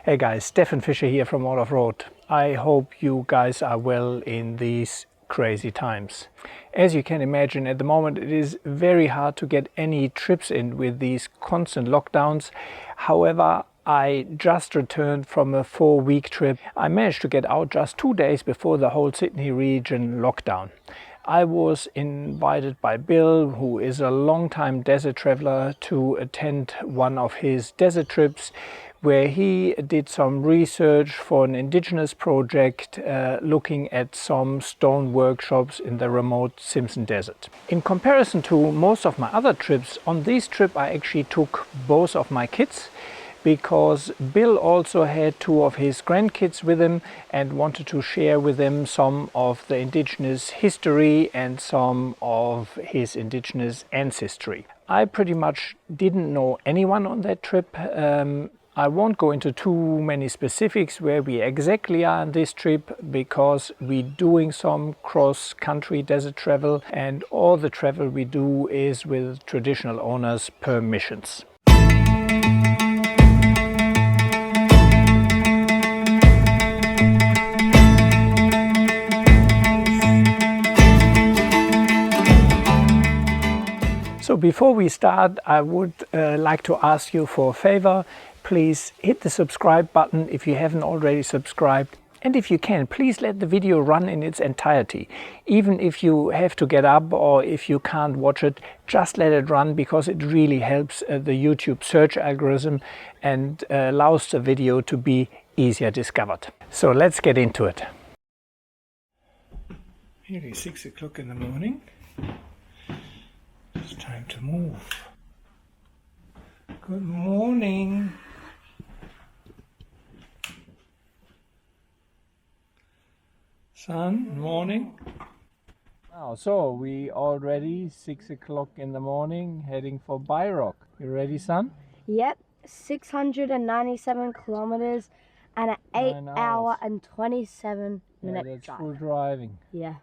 Hey guys, Stefan Fischer here from All Off Road. I hope you guys are well in these crazy times. As you can imagine, at the moment it is very hard to get any trips in with these constant lockdowns. However, I just returned from a 4-week trip. I managed to get out just 2 days before the whole Sydney region lockdown. I was invited by Bill, who is a long-time desert traveler, to attend one of his desert trips where he did some research for an indigenous project looking at some stone workshops in the remote Simpson Desert. In comparison to most of my other trips, on this trip I actually took both of my kids, because Bill also had 2 of his grandkids with him and wanted to share with them some of the indigenous history and some of his indigenous ancestry. I pretty much didn't know anyone on that trip. I won't go into too many specifics where we exactly are on this trip, because we're doing some cross-country desert travel and all the travel we do is with traditional owners' permissions. So before we start, I would like to ask you for a favor. Please hit the subscribe button if you haven't already subscribed. And if you can, please let the video run in its entirety. Even if you have to get up or if you can't watch it, just let it run, because it really helps the YouTube search algorithm and allows the video to be easier discovered. So let's get into it. Nearly 6 o'clock in the morning. It's time to move. Good morning. Sun, morning. Wow, so we already 6 o'clock in the morning heading for Byrock. You ready, son? Yep, 697 kilometers and an 8-hour and 27-minute that's drive. full driving. Yeah.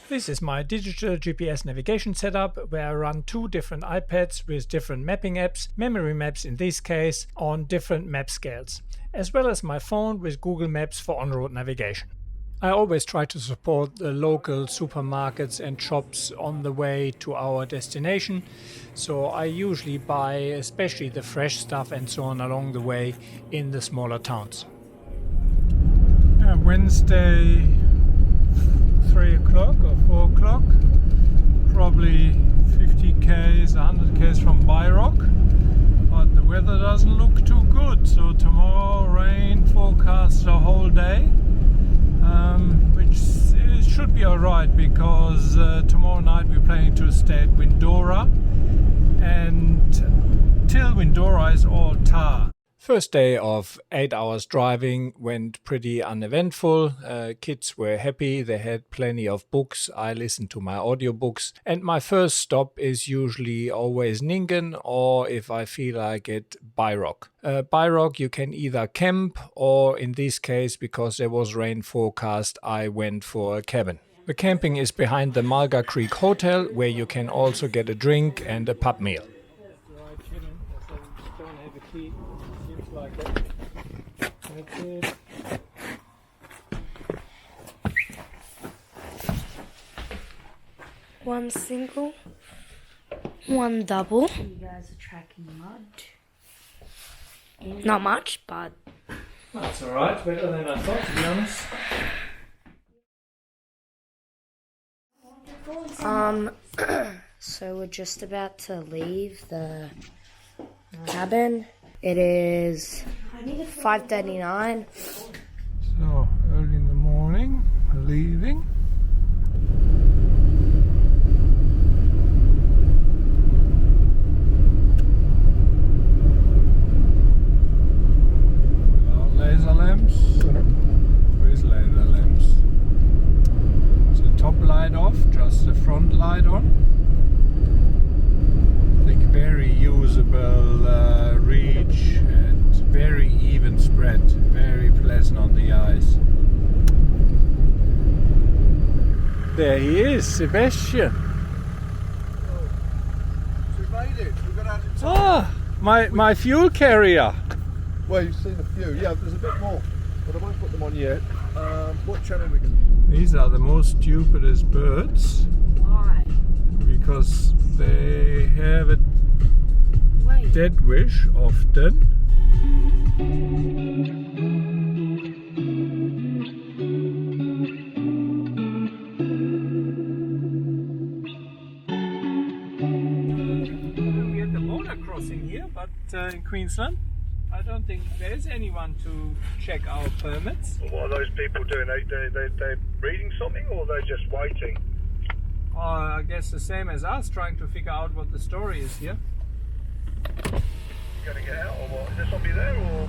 This is my digital GPS navigation setup, where I run 2 different iPads with different mapping apps, memory maps in this case, on different map scales, as well as my phone with Google Maps for on-road navigation. I always try to support the local supermarkets and shops on the way to our destination, so I usually buy especially the fresh stuff and so on along the way in the smaller towns. Wednesday 3 o'clock or 4 o'clock, probably 50 k's, 100 k's from Byrock, but the weather doesn't look too good, so tomorrow rain forecast the whole day, which should be alright, because tomorrow night we're planning to stay at Windora, and till Windora is all tar. First day of 8 hours driving went pretty uneventful. Kids were happy, they had plenty of books. I listened to my audiobooks, and my first stop is usually always Ningen, or if I feel like it, Byrock. Byrock you can either camp, or in this case, because there was rain forecast, I went for a cabin. The camping is behind the Mulga Creek Hotel, where you can also get a drink and a pub meal. That's it. One single, one double. You guys are tracking mud. Not much, but That's alright, better than I thought, to be honest. So we're just about to leave the cabin. It is 5:39. So, early in the morning, we're leaving. Without laser lamps, with laser lamps. The top light off, just the front light on. I think very usable reach and very even spread, very pleasant on the eyes. There he is, Sebastian. We made it. We got out in time. Ah, my fuel carrier. Well, you've seen a few. Yeah, there's a bit more, but I won't put them on yet. What channel are we going to... These are the most stupidest birds. Why? Because they have a dead wish often. We had the border crossing here, but in Queensland I don't think there's anyone to check our permits. Well, what are those people doing? They're reading something, or they're just waiting? I guess the same as us, trying to figure out what the story is here. Gonna get out, or what? Is there somebody there, or...?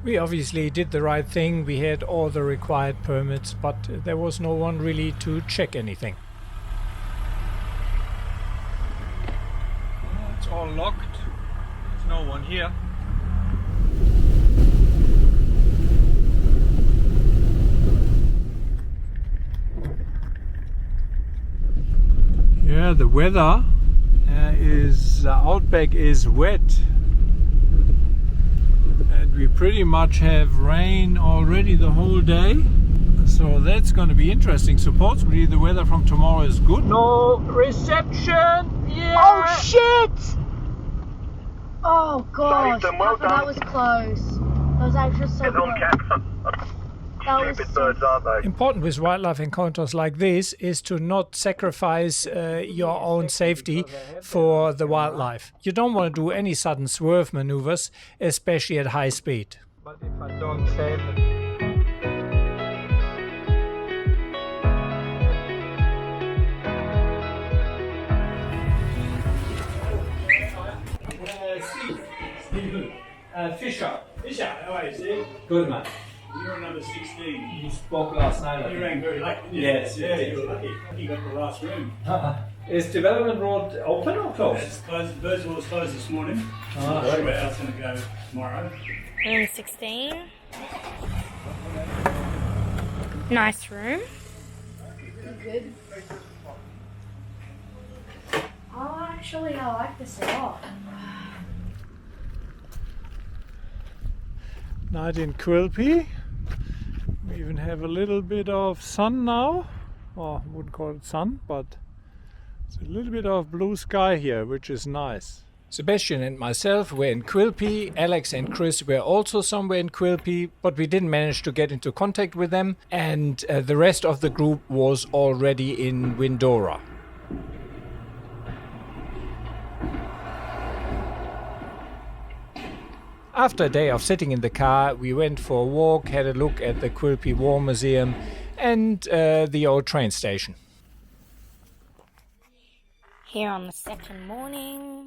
We obviously did the right thing. We had all the required permits, but there was no one really to check anything. It's all locked. There's no one here. Yeah, the weather outback is wet, and we pretty much have rain already the whole day, so that's going to be interesting. Supposedly the weather from tomorrow is good. No reception. Yeah. Oh shit! Oh god, Well done. that was close. That was actually so It's on close. camera. That was Stupid so... birds, aren't they? Important with wildlife encounters like this is to not sacrifice your own safety for the wildlife. You don't want to do any sudden swerve maneuvers, especially at high speed. But if I don't save it. Fisher. Fisher, how are you, Steve? Good, man. You're number 16. You spoke last night. You rang very late, didn't you? Yes, Yeah, yes. you were lucky. You got the last room. Is Development Road open or closed? It's closed. Birdsville was closed this morning. Ah, I'm not sure where else going to go tomorrow. Room 16. Nice room. Good. Oh, actually, I like this a lot. Night in Quilpie. We even have a little bit of sun now. Well, I wouldn't call it sun, but it's a little bit of blue sky here, which is nice. Sebastian and myself were in Quilpie. Alex and Chris were also somewhere in Quilpie, but we didn't manage to get into contact with them. And the rest of the group was already in Windora. After a day of sitting in the car, we went for a walk, had a look at the Quilpie War Museum and the old train station. Here on the second morning,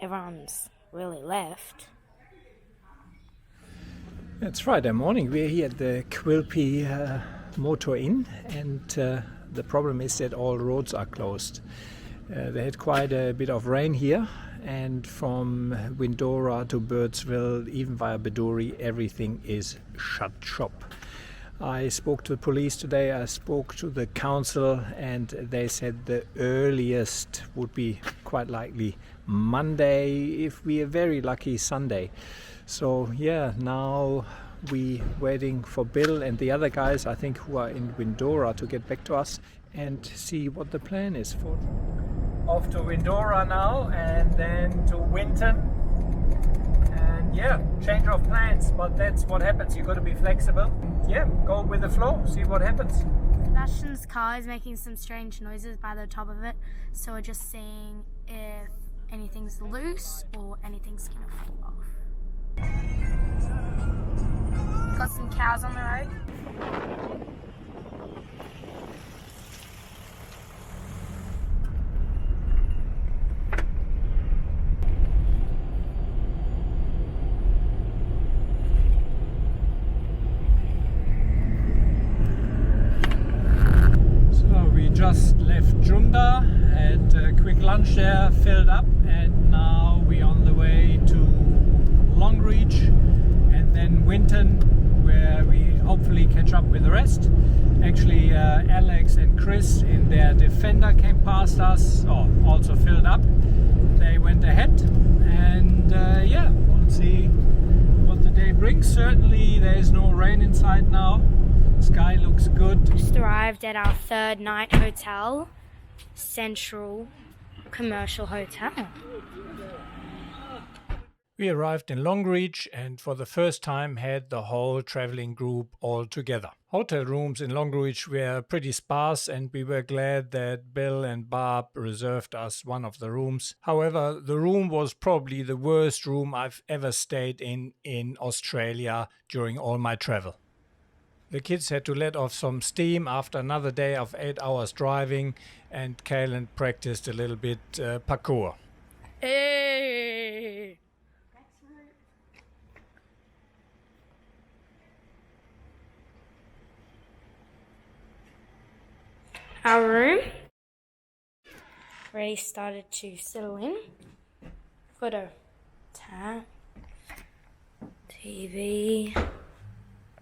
everyone's really left. It's Friday morning. We're here at the Quilpie Motor Inn, and the problem is that all roads are closed. They had quite a bit of rain here, and from Windora to Birdsville, even via Bedourie, everything is shut shop. I spoke to the police today, I spoke to the council, and they said the earliest would be quite likely Monday, if we are very lucky Sunday. So yeah, now we waiting for Bill and the other guys, I think, who are in Windora to get back to us and see what the plan is for. Off to Windora now, and then to Winton, and yeah, change of plans, but that's what happens. You got to be flexible. Yeah, go with the flow, see what happens. Sebastian's car is making some strange noises by the top of it, so we're just seeing if anything's loose or anything's gonna fall off. Got some cows on the road. Just left Junda, had a quick lunch there, filled up, and now we're on the way to Longreach and then Winton, where we hopefully catch up with the rest. Actually, Alex and Chris in their Defender came past us, also filled up. They went ahead, And yeah, we'll see what the day brings. Certainly there's no rain inside now. Sky looks good. Just arrived at our third night hotel, Central Commercial Hotel. We arrived in Longreach and for the first time had the whole traveling group all together. Hotel rooms in Longreach were pretty sparse and we were glad that Bill and Barb reserved us one of the rooms. However, the room was probably the worst room I've ever stayed in Australia during all my travel. The kids had to let off some steam after another day of 8 hours driving, and Kaylin practiced a little bit parkour. Hey! Our room already started to settle in. Got a tab, TV,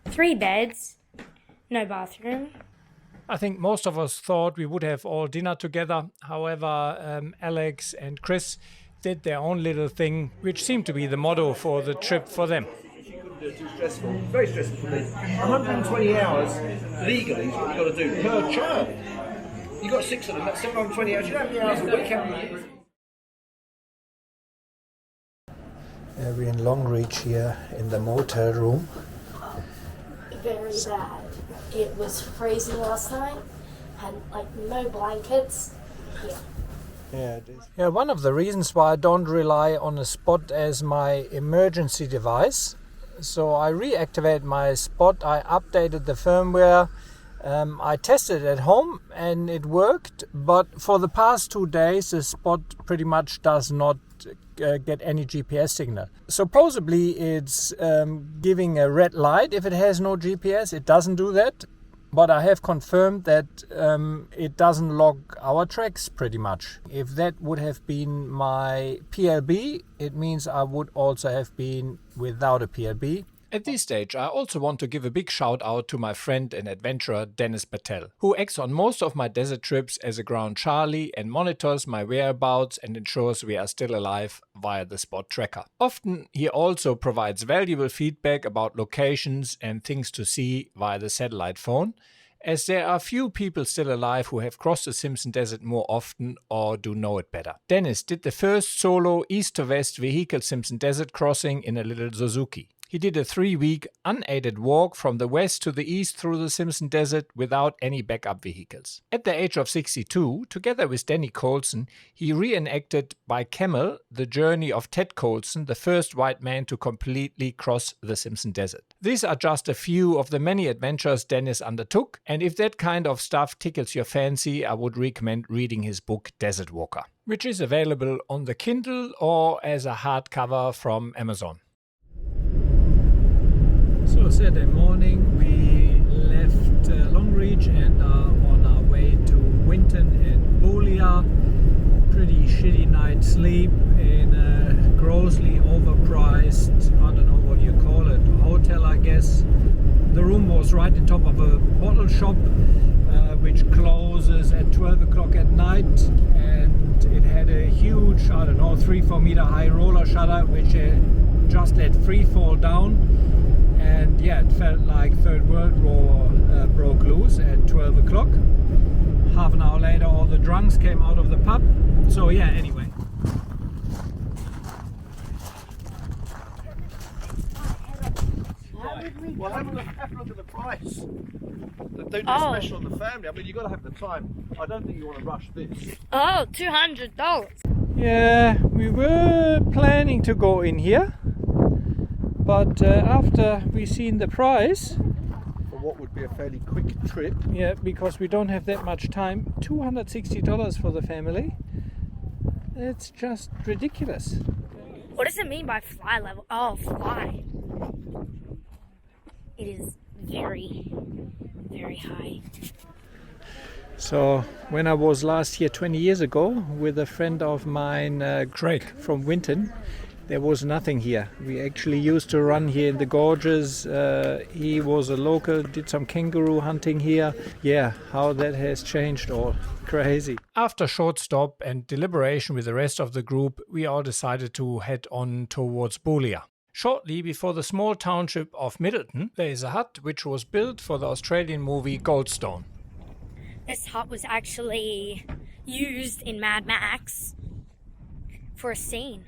3 beds, no bathroom. I think most of us thought we would have all dinner together. However, Alex and Chris did their own little thing, which seemed to be the motto for the trip for them. Too stressful. Very stressful for me. 120 hours legally is what you've got to do per child. You've got 6 of them, that's 720 hours. You don't have any hours a week, have you? We're in Longreach here in the motel room. Very bad. It was freezing last night. Had like no blankets. Yeah, it is. Yeah, one of the reasons why I don't rely on a Spot as my emergency device. So I reactivated my Spot, I updated the firmware, I tested it at home and it worked, but for the past 2 days the Spot pretty much does not get any GPS signal. Supposedly it's giving a red light if it has no GPS. It doesn't do that, but I have confirmed that it doesn't log our tracks pretty much. If that would have been my PLB, it means I would also have been without a PLB. At this stage, I also want to give a big shout out to my friend and adventurer Dennis Patel, who acts on most of my desert trips as a ground Charlie and monitors my whereabouts and ensures we are still alive via the Spot tracker. Often he also provides valuable feedback about locations and things to see via the satellite phone, as there are few people still alive who have crossed the Simpson Desert more often or do know it better. Dennis did the first solo east-to-west vehicle Simpson Desert crossing in a little Suzuki. He did a 3-week unaided walk from the west to the east through the Simpson Desert without any backup vehicles. At the age of 62, together with Danny Colson, he reenacted by camel the journey of Ted Colson, the first white man to completely cross the Simpson Desert. These are just a few of the many adventures Dennis undertook, and if that kind of stuff tickles your fancy, I would recommend reading his book Desert Walker, which is available on the Kindle or as a hardcover from Amazon. So Saturday morning we left Longreach and are on our way to Winton and Boulia. Pretty shitty night's sleep in a grossly overpriced, I don't know what you call it, hotel I guess. The room was right on top of a bottle shop which closes at 12 o'clock at night, and it had a huge, I don't know, 3-4 meter high roller shutter which just let free fall down. And yeah, it felt like Third World War broke loose at 12 o'clock. Half an hour later, all the drunks came out of the pub. So yeah, anyway. Well, have a look at the price. They do this special on the family. I mean, you've got to have the time. I don't think you want to rush this. Oh, $200. Yeah, we were planning to go in here. But after we seen the price, For what would be a fairly quick trip. yeah, because we don't have that much time, $260 for the family. It's just ridiculous. What does it mean by fly level? Oh, fly. It is very, very high. So when I was last here 20 years ago with a friend of mine, Craig from Winton, there was nothing here. We actually used to run here in the gorges. He was a local, did some kangaroo hunting here. Yeah, how that has changed all. Crazy. After a short stop and deliberation with the rest of the group, we all decided to head on towards Boulia. Shortly before the small township of Middleton, there is a hut which was built for the Australian movie Goldstone. This hut was actually used in Mad Max for a scene.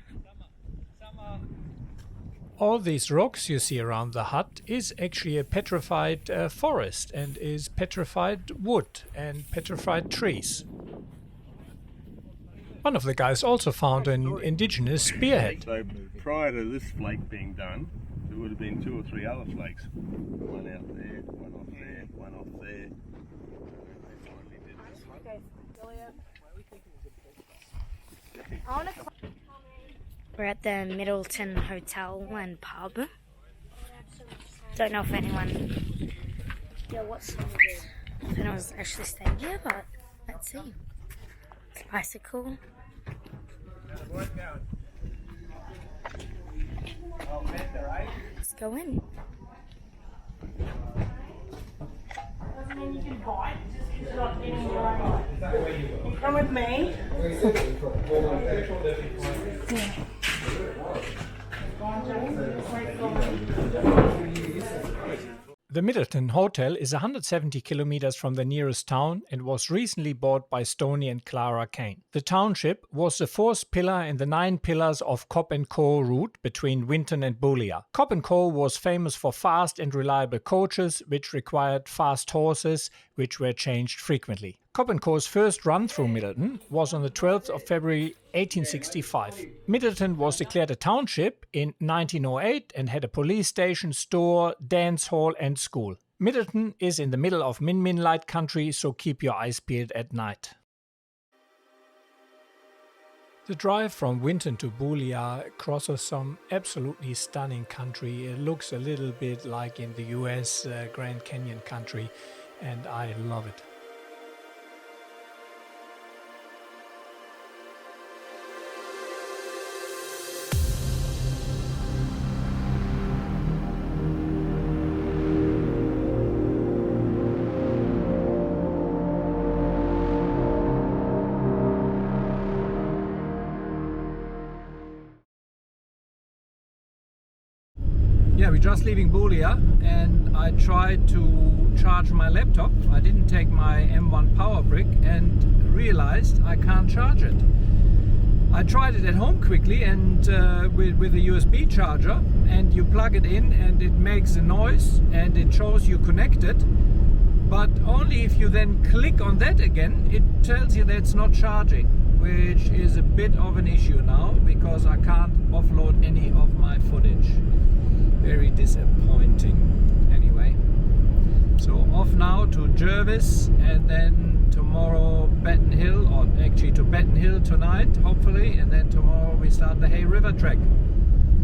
All these rocks you see around the hut is actually a petrified forest and is petrified wood and petrified trees. One of the guys also found an indigenous spearhead. So prior to this flake being done, there would have been 2 or 3 other flakes. One out there, one off there, one off there. We're at the Middleton Hotel and Pub. Don't know if anyone... Yeah, what's... If anyone's actually staying here, but let's see. It's bicycle. Let's go in. Come with me. The Middleton Hotel is 170 kilometers from the nearest town and was recently bought by Stoney and Clara Kane. The township was the 4th pillar in the 9 pillars of Cobb & Co. route between Winton and Boulia. Cobb & Co. was famous for fast and reliable coaches which required fast horses which were changed frequently. Cobb & Co.'s first run through Middleton was on the 12th of February 1865. Middleton was declared a township in 1908 and had a police station, store, dance hall and school. Middleton is in the middle of Min Min Light country, so keep your eyes peeled at night. The drive from Winton to Boulia crosses some absolutely stunning country. It looks a little bit like in the US Grand Canyon country, and I love it. Yeah, we're just leaving Boulia and I tried to charge my laptop. I didn't take my M1 power brick and realized I can't charge it. I tried it at home quickly and with a USB charger, and you plug it in and it makes a noise and it shows you connected, but only if you then click on that again it tells you that it's not charging, which is a bit of an issue now because I can't offload any of my footage. Very disappointing. Anyway, so off now to Jervis and then tomorrow Batten Hill, or actually to Batten Hill tonight hopefully, and then tomorrow we start the Hay River trek.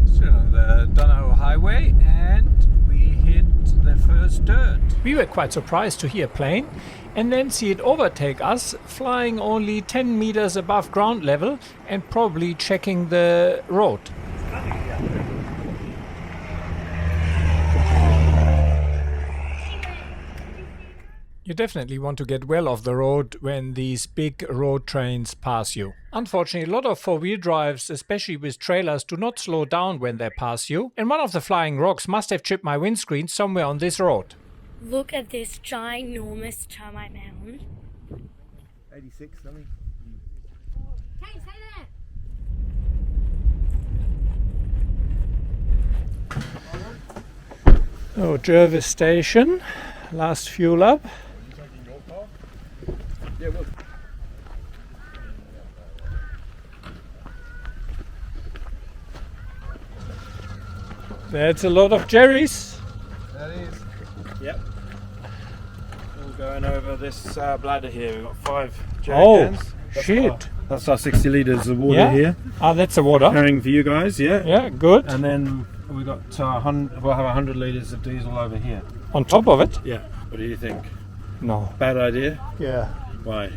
Still on the Donohoe Highway and we hit the first dirt. We were quite surprised to hear a plane and then see it overtake us, flying only 10 meters above ground level and probably checking the road. You definitely want to get well off the road when these big road trains pass you. Unfortunately, a lot of four-wheel drives, especially with trailers, do not slow down when they pass you, and one of the flying rocks must have chipped my windscreen somewhere on this road. Look at this ginormous termite mound. 86 something. Hey, say that! Oh, Jervis Station, last fuel up. That's a lot of jerrys. That is. Yep. All going over this bladder here. We've got 5 jerry cans. Shit. That's our 60 litres of water Yeah? here. Ah, that's the water. Carrying for you guys, yeah. Yeah, good. And then we've got we'll have 100 litres of diesel over here. On top of it? Yeah. What do you think? No. Bad idea? Yeah. Why?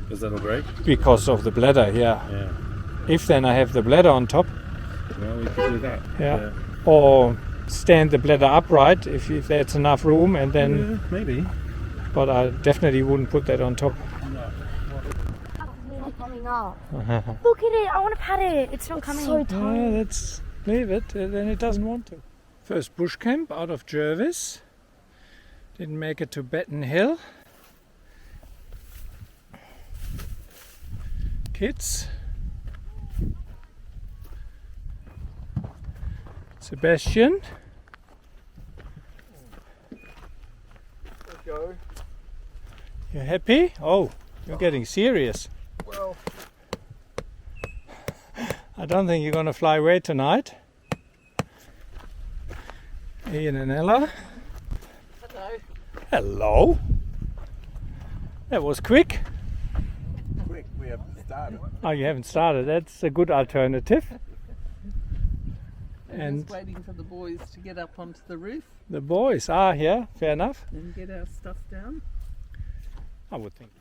Because that'll break? Because of the bladder, yeah. Yeah. If then I have the bladder on top. Well, we could do that. Yeah. Or stand the bladder upright if there's enough room, and then. Maybe. But I definitely wouldn't put that on top. It's not coming up. Look at it. I want to pat it. It's not coming. So tight. Yeah, let's leave it. Then it doesn't want to. First bush camp out of Jervis. Didn't make it to Batten Hill. Kids. Sebastian. Go. You happy? Oh, you're getting serious. Well, I don't think you're going to fly away tonight. Ian and Ella. Hello. Hello. That was quick. Quick, we haven't started. Oh, you haven't started. That's a good alternative. And just waiting for the boys to get up onto the roof The boys are here, fair enough. and get our stuff down. I would think.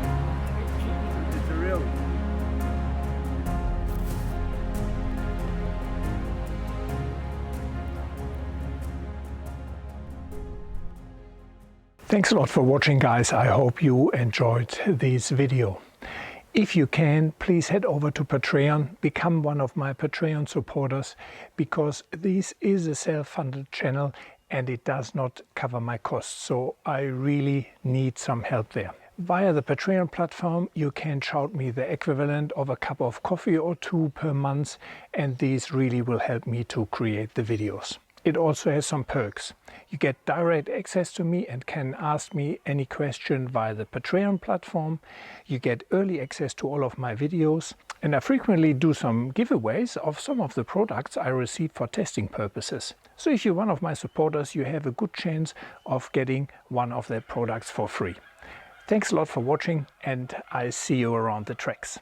It's a real. Thanks a lot for watching, guys. I hope you enjoyed this video. If you can, please head over to Patreon, become one of my Patreon supporters, because this is a self-funded channel and it does not cover my costs, so I really need some help there. Via the Patreon platform, you can shout me the equivalent of a cup of coffee or two per month, and these really will help me to create the videos. It also has some perks. You get direct access to me and can ask me any question via the Patreon platform. You get early access to all of my videos, and I frequently do some giveaways of some of the products I receive for testing purposes. So if you're one of my supporters, you have a good chance of getting one of their products for free. Thanks a lot for watching, and I see you around the tracks.